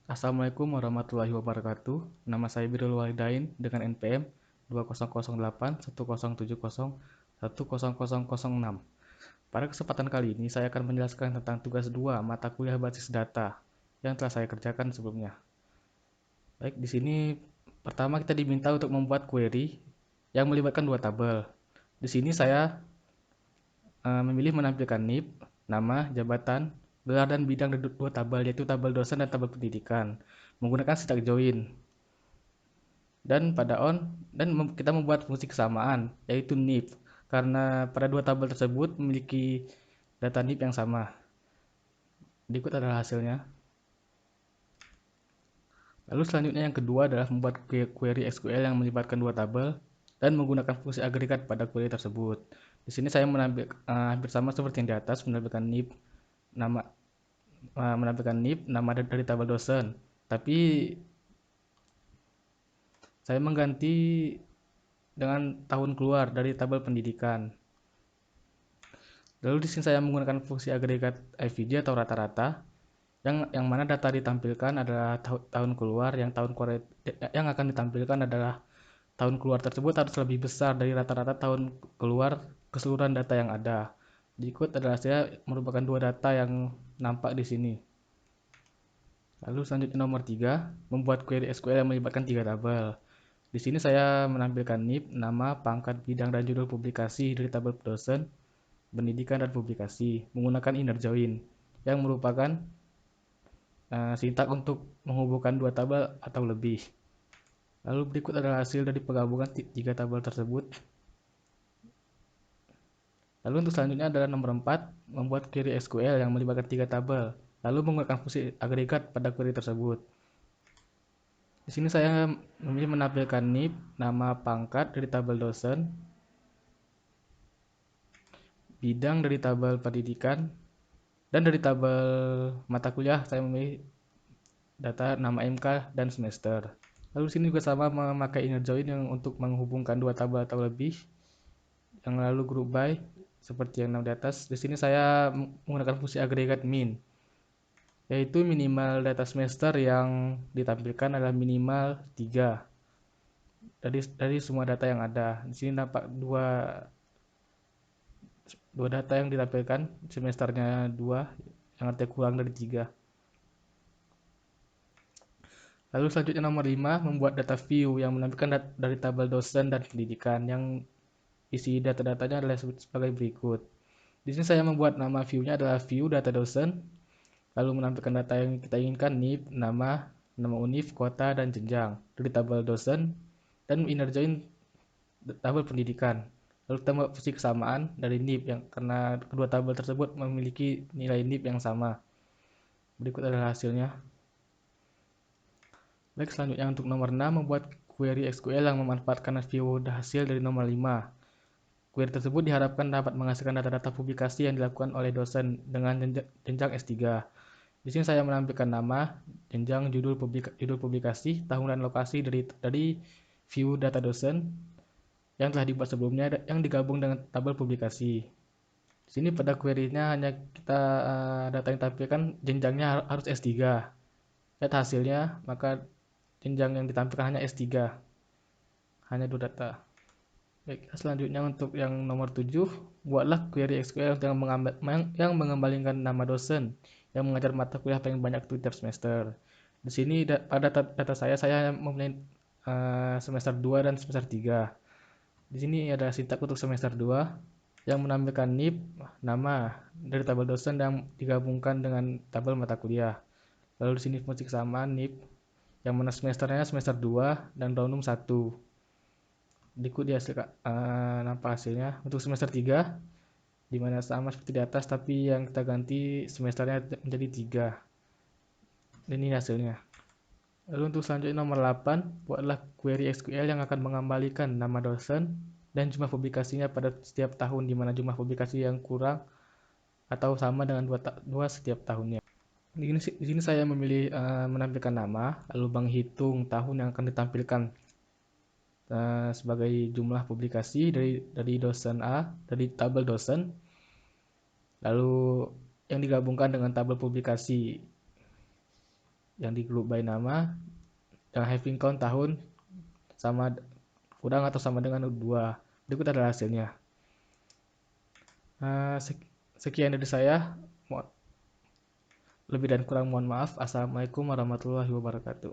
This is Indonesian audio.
Assalamualaikum warahmatullahi wabarakatuh. Nama saya Birrul Walidain dengan NPM 2008 1070 1006. Pada kesempatan kali ini saya akan menjelaskan tentang tugas 2 mata kuliah basis data yang telah saya kerjakan sebelumnya. Baik, di sini pertama kita diminta untuk membuat query yang melibatkan dua tabel. Di sini saya memilih menampilkan NIP, nama, jabatan, gelar dan bidang dari dua tabel, yaitu tabel dosen dan tabel pendidikan, menggunakan sintak join. Dan kita membuat fungsi kesamaan, yaitu NIP, karena pada dua tabel tersebut memiliki data NIP yang sama. Berikut adalah hasilnya. Lalu selanjutnya yang kedua adalah membuat query SQL yang melibatkan dua tabel dan menggunakan fungsi agregat pada query tersebut. Di sini saya hampir sama seperti yang di atas, nama menampilkan NIP nama dari tabel dosen, tapi saya mengganti dengan tahun keluar dari tabel pendidikan. Lalu di sini saya menggunakan fungsi agregat IVJ atau rata-rata, yang mana data ditampilkan adalah tahun keluar, yang akan ditampilkan adalah tahun keluar tersebut harus lebih besar dari rata-rata tahun keluar keseluruhan data yang ada. Berikut adalah saya merupakan dua data yang nampak di sini. Lalu selanjutnya nomor 3, membuat query SQL yang melibatkan tiga tabel. Di sini saya menampilkan NIP, nama, pangkat, bidang, dan judul publikasi dari tabel dosen, pendidikan, dan publikasi menggunakan inner join yang merupakan sintak untuk menghubungkan dua tabel atau lebih. Lalu berikut adalah hasil dari penggabungan tiga tabel tersebut. Lalu untuk selanjutnya adalah nomor 4, membuat query SQL yang melibatkan tiga tabel, lalu menggunakan fungsi agregat pada query tersebut. Di sini saya memilih menampilkan NIP, nama, pangkat dari tabel dosen, bidang dari tabel pendidikan, dan dari tabel mata kuliah saya memilih data nama MK dan semester. Lalu di sini juga sama memakai inner join yang untuk menghubungkan dua tabel atau lebih. Yang lalu group by seperti yang di atas. Di sini saya menggunakan fungsi agregat min, yaitu minimal data semester yang ditampilkan adalah minimal 3 dari semua data yang ada. Di sini nampak dua data yang ditampilkan, semesternya 2 yang artinya kurang dari 3. Lalu selanjutnya nomor 5, membuat data view yang menampilkan dari tabel dosen dan pendidikan, yang isi data-datanya adalah sebagai berikut. Di sini saya membuat nama view-nya adalah view data dosen, lalu menampilkan data yang kita inginkan, NIP, nama univ, kota, dan jenjang dari tabel dosen, dan inner join tabel pendidikan. Lalu kita membuat fungsi kesamaan dari NIP yang karena kedua tabel tersebut memiliki nilai NIP yang sama. Berikut adalah hasilnya. Baik, selanjutnya untuk nomor 6, membuat query SQL yang memanfaatkan view hasil dari nomor 5. Query tersebut diharapkan dapat menghasilkan data-data publikasi yang dilakukan oleh dosen dengan jenjang S3. Di sini saya menampilkan nama, jenjang, judul publikasi, tahun dan lokasi dari view data dosen yang telah dibuat sebelumnya yang digabung dengan tabel publikasi. Di sini pada query-nya hanya data yang ditampilkan jenjangnya harus S3. Lihat hasilnya, maka jenjang yang ditampilkan hanya S3. Hanya dua data. Baik, selanjutnya untuk yang nomor 7, buatlah query SQL yang mengembalikan nama dosen yang mengajar mata kuliah paling banyak di tiap semester. Di sini pada data saya memilih semester 2 dan semester 3. Di sini ada sintak untuk semester 2 yang menampilkan NIP, nama dari tabel dosen yang digabungkan dengan tabel mata kuliah. Lalu di sini fungsi kesamaan NIP yang mana semesternya semester 2 dan roundum 1. Berikut nampak hasilnya untuk semester 3, di mana sama seperti di atas, tapi yang kita ganti semesternya menjadi 3. Dan ini hasilnya. Lalu untuk selanjutnya nomor 8, buatlah query SQL yang akan mengembalikan nama dosen dan jumlah publikasinya pada setiap tahun, di mana jumlah publikasi yang kurang atau sama dengan 2 setiap tahunnya. Di sini saya memilih menampilkan nama, lalu menghitung tahun yang akan ditampilkan sebagai jumlah publikasi dari dosen A, dari tabel dosen, lalu yang digabungkan dengan tabel publikasi yang di grup by nama dan having count tahun sama kurang atau sama dengan 2. Berikut adalah hasilnya. Sekian dari saya. Lebih dan kurang mohon maaf. Assalamualaikum warahmatullahi wabarakatuh.